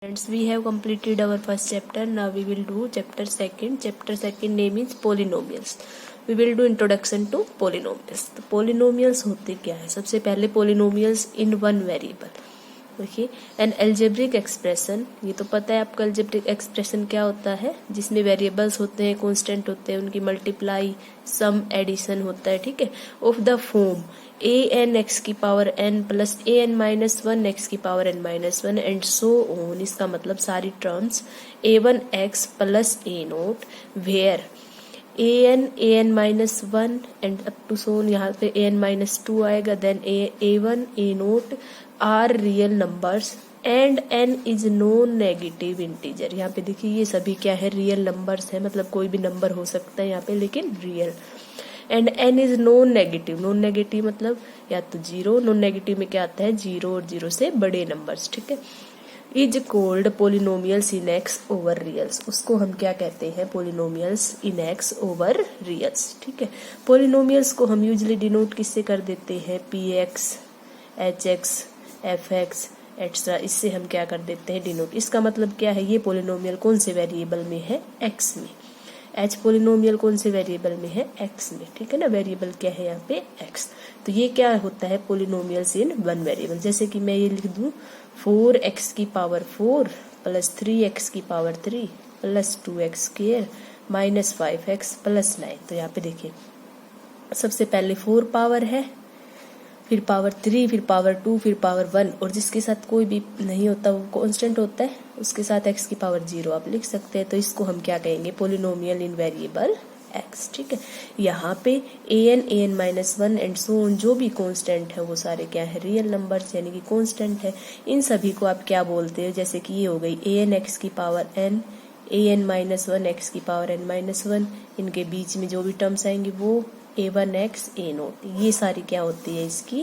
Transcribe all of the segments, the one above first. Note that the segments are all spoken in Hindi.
Friends, we have completed our first chapter. Now we will do chapter second. Chapter second name is polynomials. We will do introduction to polynomials. तो polynomials होते क्या है? सबसे पहले polynomials in one variable. देखिए, एन एल्जेब्रिक एक्सप्रेशन, ये तो पता है आपका एल्जेब्रिक एक्सप्रेशन क्या होता है, जिसमें वेरिएबल्स होते हैं, कांस्टेंट होते हैं, उनकी मल्टीप्लाई, सम, एडिशन होता है, ठीक है, of the form a n x की power n plus a n minus one x की power n minus one and so on. इसका मतलब सारी terms a one x plus a naught where a n minus one and up to so on, यहाँ पे ए एन माइनस टू आएगा, then a one a naught are real numbers and n is non negative integer. यहाँ पे देखिए ये सभी क्या है, रियल नंबर्स है, मतलब कोई भी नंबर हो सकता है यहाँ पे, लेकिन real. And n is non negative, non negative मतलब या तो जीरो, नॉन नेगेटिव में क्या आता है, जीरो और जीरो से बड़े नंबर्स, ठीक है। Is called polynomials in x over reals, उसको हम क्या कहते हैं, polynomials in x over reals, ठीक है। पोलिनोमियल्स को हम यूजली डिनोट किससे कर देते हैं, P x, H x, F x extra, इससे हम क्या कर देते हैं, डिनोट। इसका मतलब क्या है, ये पोलिनोमियल कौन से वेरिएबल में है, एक्स में। एच पोलिनोमियल कौन से वेरिएबल में है, एक्स में, ठीक है ना। वेरिएबल क्या है यहाँ पे, एक्स। तो ये क्या होता है, पोलिनोमियल्स इन वन वेरिएबल। जैसे कि मैं ये लिख दूं 4x की पावर 4 प्लस 3x की power 3 plus 2x square minus 5x plus 9। तो यहाँ पे देखिए सबसे पहले 4 पावर है, फिर पावर 3, फिर पावर 2, फिर पावर 1, और जिसके साथ कोई भी नहीं होता वो कांस्टेंट होता है, उसके साथ x की पावर 0 आप लिख सकते हैं। तो इसको हम क्या कहेंगे, पोलिनोमियल इन वेरिएबल x, ठीक है। यहाँ पे a n minus one and so on, जो भी कांस्टेंट है वो सारे क्या है, रियल नंबर्स यानी कि कांस्टेंट है। इन सभी को आप क्या बोलते हो, जैसे कि ये हो गई a n x की power n, a n minus one x की पावर n माइनस वन, इनके बीच में जो भी टर्म्स आएंगे वो ए वन एक्स ए नोट, ये सारी क्या होती है, इसकी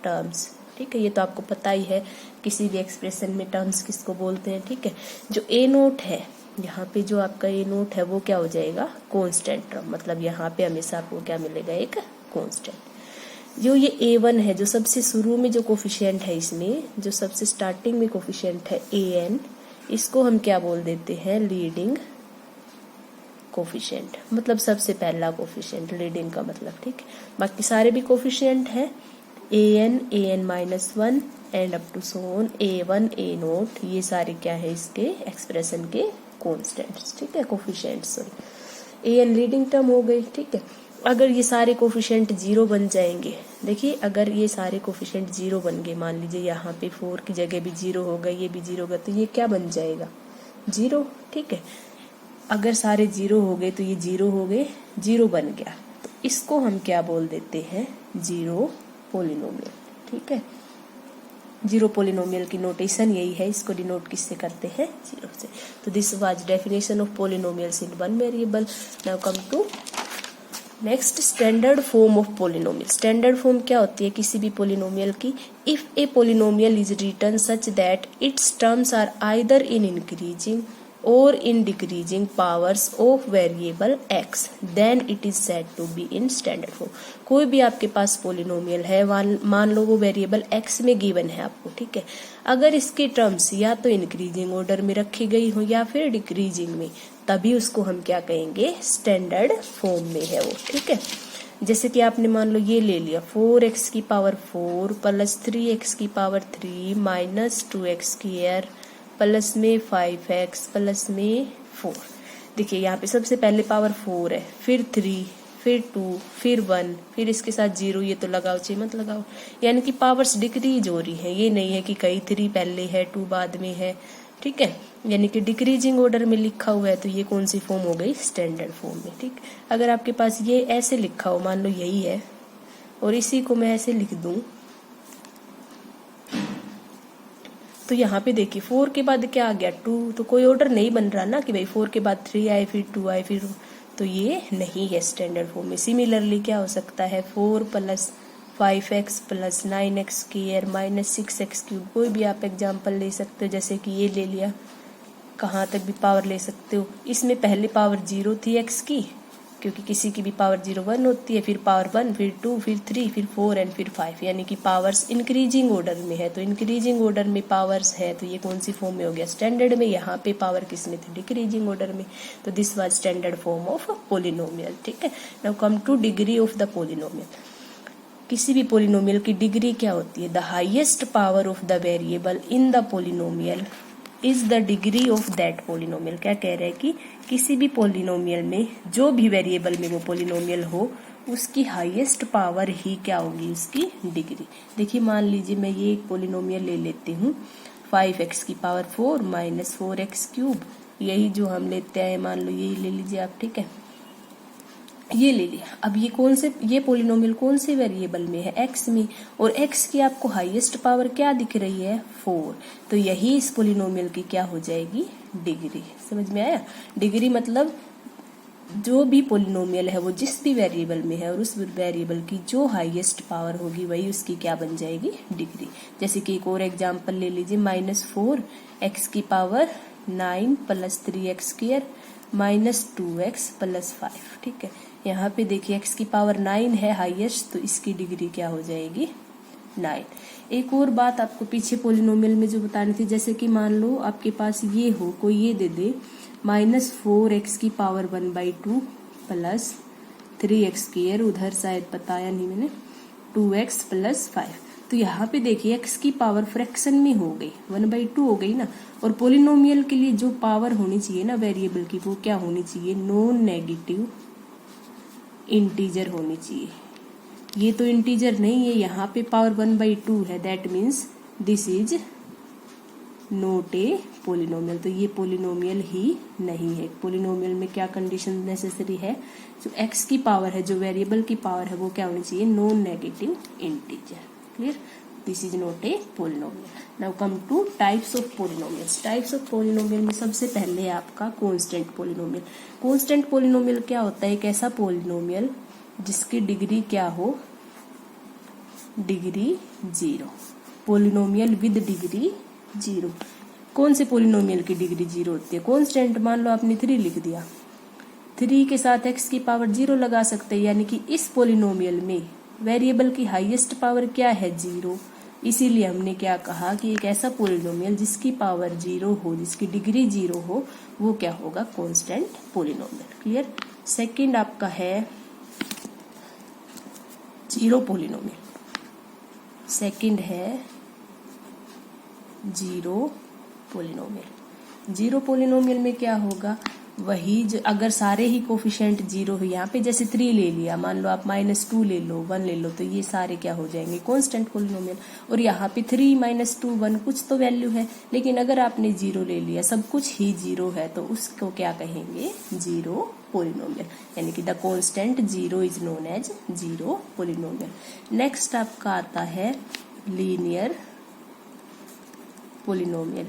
टर्म्स, ठीक है। ये तो आपको पता ही है, किसी भी एक्सप्रेशन में टर्म्स किसको बोलते हैं, ठीक है। जो ए नोट है, यहाँ पे जो आपका ए नोट है वो क्या हो जाएगा, कांस्टेंट टर्म, मतलब यहाँ पे हमेशा आपको क्या मिलेगा, एक कांस्टेंट। जो ये ए वन है, जो सबसे शुरू में जो कोफिशिएंट है, इसमें जो सबसे स्टार्टिंग में कोफिशिएंट है ए एन, इसको हम क्या बोल देते हैं, लीडिंग कोफिशिएंट, मतलब सबसे पहला कोफिशिएंट, लीडिंग का मतलब, ठीक है। बाकी सारे भी कोफिशिएंट है, a n minus one and up to so on a one a naught, ये सारे क्या है, इसके एक्सप्रेशन के कॉन्स्टेंट्स, ठीक है, coefficients. Sorry, A N leading term हो गई, ठीक है। अगर ये सारे कोफिशिएंट जीरो बन जाएंगे, देखिए अगर ये सारे कोफिशिएंट जीरो बन गए, मान लीजिए यहाँ पे 4 की जगह भी जीरो होगा, ये भी जीरो होगा, तो ये क्या बन जाएगा, जीरो, ठीक है। अगर सारे जीरो हो गए तो ये जीरो हो गए, जीरो बन गया, तो इसको हम क्या बोल देते हैं, जीरो पोलिनोमियल, ठीक है। जीरो पोलिनोमियल की नोटेशन यही है, इसको डिनोट किससे करते हैं, जीरो से। तो this was definition of polynomials in one variable. Now come to next, standard form of polynomial. Standard form क्या होती है किसी भी पोलिनोमियल की, if a polynomial is written such that its terms are either in increasing or in decreasing powers of variable x, then it is said to be in standard form। कोई भी आपके पास पोलिनोमियल है, मान लो वो वेरिएबल x में गिवन है आपको, ठीक है। अगर इसकी टर्म्स या तो इंक्रीजिंग ऑर्डर में रखी गई हो या फिर डिक्रीजिंग में, तभी उसको हम क्या कहेंगे, स्टैंडर्ड फॉर्म में है वो, ठीक है। जैसे कि आपने मान लो ये ले लिया 4x की पावर 4 प्लस 3x की power 3 minus 2x square plus में 5x प्लस में 4। देखिए यहाँ पे सबसे पहले पावर 4 है, फिर 3, फिर 2, फिर 1, फिर इसके साथ 0, ये तो लगाओ चाहे मत लगाओ, यानी कि पावर्स डिक्रीज हो रही है। ये नहीं है कि कहीं 3 पहले है 2 बाद में है, ठीक है, यानी कि डिक्रीजिंग ऑर्डर में लिखा हुआ है। तो ये कौन सी फॉर्म हो गई, स्टैंडर्ड फॉर्म में, ठीक। अगर आपके पास ये ऐसे लिखा हो, मान लो यही है और इसी को मैं ऐसे लिख दूं, तो यहाँ पे देखिए 4 के बाद क्या आ गया, 2, तो कोई ऑर्डर नहीं बन रहा ना कि भाई 4 के बाद 3 आए, फिर 2 आए, फिर, तो ये नहीं है स्टैंडर्ड फॉर्म में। सिमिलरली क्या हो सकता है, 4 plus 5x plus 9x square minus 6x cube, कोई भी आप एग्जाम्पल ले सकते हो, जैसे कि ये ले लिया, कहाँ तक भी पावर ले सकते हो। इसमें पहले पावर 0 थी x की, क्योंकि किसी की भी पावर 0 1 होती है, फिर पावर 1, फिर 2, फिर 3, फिर 4 एंड फिर 5, यानी कि पावर्स इंक्रीजिंग ऑर्डर में है। तो इंक्रीजिंग ऑर्डर में पावर्स है तो ये कौन सी फॉर्म में हो गया, स्टैंडर्ड में। यहाँ पे पावर किस में थी, डिक्रीजिंग ऑर्डर में। तो this was standard form of polynomial. ठीक है, now come two degree of the polynomial. किसी भी पोलिनोमियल की डिग्री क्या होती है, the highest power of the variable in the polynomial is the degree of that polynomial. क्या कह रहे हैं कि किसी भी पोलिनोमियल में, जो भी वेरिएबल में वो पोलिनोमियल हो, उसकी हाईएस्ट पावर ही क्या होगी, उसकी डिग्री। देखिए मान लीजिए मैं ये एक पोलिनोमियल ले लेती हूँ 5x की पावर 4 माइनस 4x क्यूब, यही जो हम लेते हैं, मान लो यही ले लीजिए आप। ठीक है, ये ले लिया। अब ये कौन से, ये पोलिनोमियल कौन से वेरिएबल में है, x में, और x की आपको हाईएस्ट पावर क्या दिख रही है, 4। तो यही इस पोलिनोमियल की क्या हो जाएगी, डिग्री। समझ में आया, डिग्री मतलब जो भी पोलिनोमियल है वो जिस भी वेरिएबल में है और उस वेरिएबल की जो हाईएस्ट पावर होगी वही उसकी क्या बन जाएगी, डिग्री। जैसे कि एक और एग्जांपल ले लीजिए, -4x की power 9 plus 3x square minus 2x plus 5। ठीक है, यहाँ पे देखिए x की पावर 9 है हाईएस्ट, तो इसकी डिग्री क्या हो जाएगी, 9। एक और बात आपको पीछे पोलिनोमियल में जो बतानी थी, जैसे कि मान लो आपके पास ये हो, कोई ये दे दे -4x की पावर 1/2 प्लस 3x स्क्वायर, उधर शायद बताया नहीं मैंने, 2x प्लस 5। तो यहाँ पे देखिए x की पावर फ्रैक्शन में हो गई, 1/2 हो गई ना। और पोलिनोमियल के लिए जो पावर होनी चाहिए ना वेरिएबल की, वो क्या होनी चाहिए, नॉन नेगेटिव इंटीजर होनी चाहिए। ये तो इंटीजर नहीं है, यहाँ पे पावर 1/2 है, that means this is not a polynomial. तो ये पोलिनोमियल ही नहीं है। पोलिनोमियल में क्या कंडीशन नेसेसरी है, जो x की पावर है, जो वेरिएबल की पावर है, वो क्या होनी चाहिए, non negative integer. Clear, this is not a polynomial. Now come two types of polynomials. Types of polynomial में सबसे पहले आपका कांस्टेंट पोलिनोमियल। कांस्टेंट पोलिनोमियल क्या होता है, एक ऐसा पोलिनोमियल जिसकी डिग्री क्या हो, डिग्री 0। Polynomial with degree 0। कौन से पोलिनोमियल की डिग्री 0 होती है, कांस्टेंट। मान लो आपने 3 लिख दिया, 3 के साथ x की पावर 0 लगा सकते हैं, यानी कि इस पोलिनोमियल में वेरिएबल की हाईएस्ट पावर क्या है, 0। इसीलिए हमने क्या कहा कि एक ऐसा पोलिनोमियल जिसकी पावर 0 हो, जिसकी डिग्री 0 हो, वो क्या होगा, कांस्टेंट पोलिनोमियल। क्लियर। सेकंड आपका है जीरो पोलिनोमियल। सेकंड है जीरो पोलिनोमियल। जीरो पोलिनोमियल में क्या होगा, वही जो अगर सारे ही कोफिशिएंट 0 हो, यहाँ पे जैसे 3 ले लिया, मान लो आप -2 ले लो, 1 ले लो, तो ये सारे क्या हो जाएंगे, कांस्टेंट पोलिनोमियल। और यहाँ पे 3 -2 1 कुछ तो वैल्यू है, लेकिन अगर आपने 0 ले लिया, सब कुछ ही 0 है, तो उसको क्या कहेंगे, जीरो पोलिनोमियल। यानी कि the constant 0 is known as zero polynomial. Next आपका आता है लीनियर पोलिनोमियल।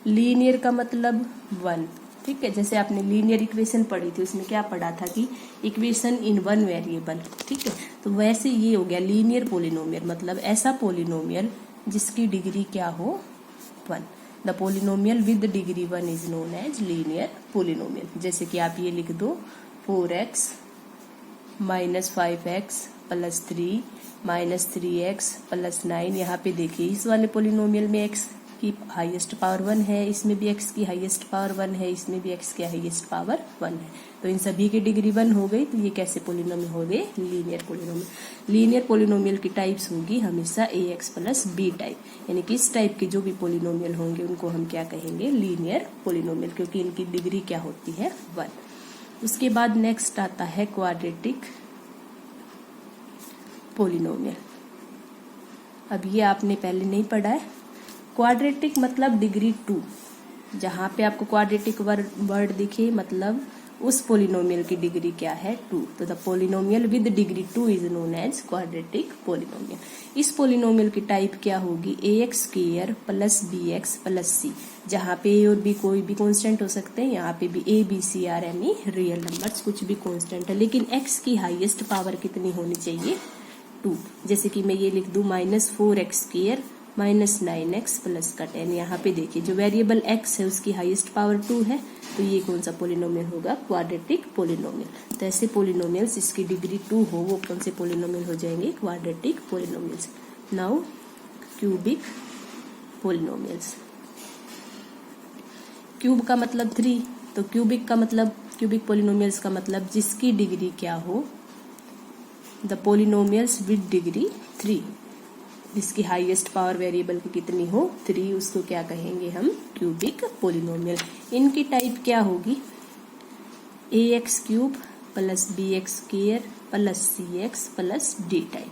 लीनियर का मतलब 1। ठीक है, जैसे आपने लीनियर इक्वेशन पढ़ी थी, उसमें क्या पढ़ा था कि इक्वेशन इन 1 वेरिएबल। ठीक है, तो वैसे ये हो गया लीनियर पोलिनोमियल, मतलब ऐसा पोलिनोमियल जिसकी डिग्री क्या हो, 1। The polynomial with degree 1 is known as linear polynomial. जैसे कि आप ये लिख दो 4x minus 5x plus 3 minus 3x plus 9। यहाँ पे देखिए इस वाले पोलिनोमियल में x की हाईएस्ट पावर 1 है, इसमें भी x की हाईएस्ट पावर 1 है, इसमें भी x की हाईएस्ट पावर 1 है। तो इन सभी की डिग्री 1 हो गई, तो ये कैसे पोलिनोमियल हो गए, लीनियर पोलिनोमियल। लीनियर पोलिनोमियल की टाइप्स होगी हमेशा ax प्लस b टाइप, यानी कि इस टाइप के जो भी पोलिनोमियल होंगे उनको हम क्या कहेंगे, लीनियर पोलिनोमियल, क्योंकि इनकी डिग्री क्या होती है, 1। उसके बाद नेक्स्ट आता है क्वाड्रेटिक पोलिनोमियल। अब ये आपने पहले नहीं पढ़ा है। क्वाड्रेटिक मतलब डिग्री 2। जहां पे आपको क्वाड्रेटिक वर्ड दिखे, मतलब उस पोलिनोमियल की डिग्री क्या है, 2। तो the polynomial with degree 2 is known as quadratic polynomial. इस पोलिनोमियल की टाइप क्या होगी, ax square plus bx plus c। जहाँ पे a और b कोई भी कांस्टेंट हो सकते हैं, यहाँ पे भी a b c r any real numbers, कुछ भी कांस्टेंट है, लेकिन x की हाईएस्ट पावर कितनी होनी चाहिए, 2। जैसे कि मैं ये लिख दूं -4x स्क्वायर -9x प्लस का 10। यहाँ पे देखिए जो वेरिएबल x है उसकी हाईएस्ट पावर 2 है, तो ये कौन सा पोलिनोमियल होगा, क्वाड्रेटिक पोलिनोमियल। तो ऐसे पोलिनोमियल्स इसकी डिग्री 2 हो वो कौन से पोलिनोमियल हो जाएंगे, quadratic polynomials. Now cubic polynomials. Cube का मतलब 3, तो क्यूबिक का मतलब, क्यूबिक पोलिनोमियल्स का मतलब जिसकी डिग्री क्या हो, द पोलिनोमियल्स विद डिग्री 3, जिसकी हाईएस्ट पावर वेरिएबल की कितनी हो 3, उसको क्या कहेंगे हम, क्यूबिक पोलिनोमियल। इनकी टाइप क्या होगी, ax³ plus bx² plus cx plus d type.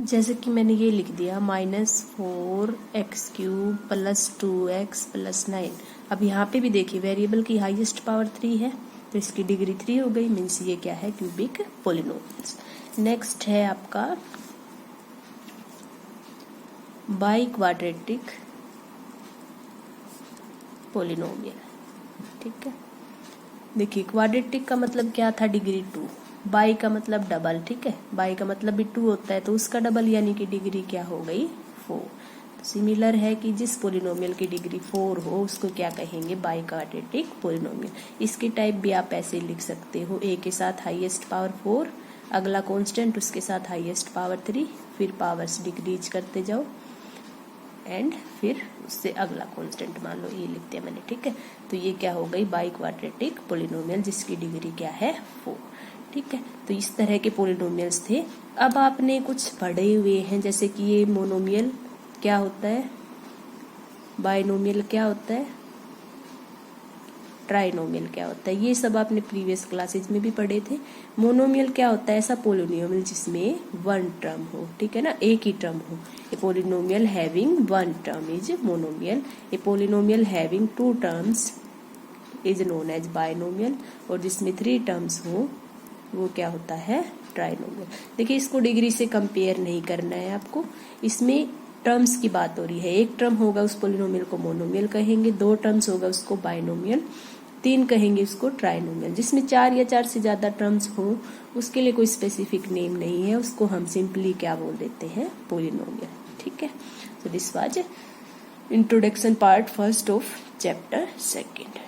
जैसे कि मैंने ये लिख दिया -4x³ प्लस 2x प्लस 9। अब यहाँ पे भी देखिए वेरिएबल की हाईएस्ट पावर 3 है, तो इसकी डिग्री 3 हो गई, मीन्स ये क्या है, क्यूबिक पोलिनोमियल्स। नेक्स्ट है आपका बाई क्वाड्रेटिक पोलिनोमियल। ठीक है, देखिए क्वाड्रेटिक का मतलब क्या था, डिग्री 2, बाई का मतलब डबल। ठीक है, बाई का मतलब भी 2 होता है, तो उसका डबल यानी कि डिग्री क्या हो गई, 4। तो सिमिलर है कि जिस पोलिनोमियल की डिग्री 4 हो उसको क्या कहेंगे, बाई क्वाड्रेटिक पोलिनोमियल। इसकी टाइप भी आप ऐसे लिख सकते हो, ए के साथ हाईएस्ट पावर 4, अगला कांस्टेंट उसके साथ हाईएस्ट पावर 3, फिर पावर्स डिक्रीज करते जाओ एंड फिर उससे अगला कांस्टेंट मान लो, ये लिखते हैं मैंने। ठीक है, तो ये क्या हो गई, बाई क्वाड्रेटिक पोलिनोमियल जिसकी डिग्री क्या है, 4। ठीक है, तो इस तरह के पोलिनोमियल्स थे। अब आपने कुछ पढ़े हुए हैं, जैसे कि ये मोनोमियल क्या होता है, बाइनोमियल क्या होता है, ट्राइनोमियल क्या होता है, ये सब आपने प्रीवियस क्लासेज में भी पढ़े थे। मोनोमियल क्या होता है, ऐसा पोलिनोमियल जिसमें 1 टर्म हो। ठीक है ना, एक ही टर्म हो। A polynomial having 1 term is monomial. A polynomial having 2 terms is known as binomial, और जिसमें 3 टर्म्स हो वो क्या होता है, ट्राइनोमियल। देखिए इसको डिग्री से कंपेयर नहीं करना है आपको, इसमें टर्म्स की बात हो रही है। एक टर्म होगा उस पोलिनोमियल को मोनोमियल कहेंगे, 2 टर्म्स होगा उसको बाइनोमियल, 3 कहेंगे उसको ट्राइनोमियल। जिसमें 4 या 4 से ज्यादा टर्म्स हो उसके लिए कोई स्पेसिफिक नेम नहीं है, उसको हम सिंपली क्या बोल देते हैं, पोलिनोमियल। ठीक है, so this was introduction part first of chapter 2।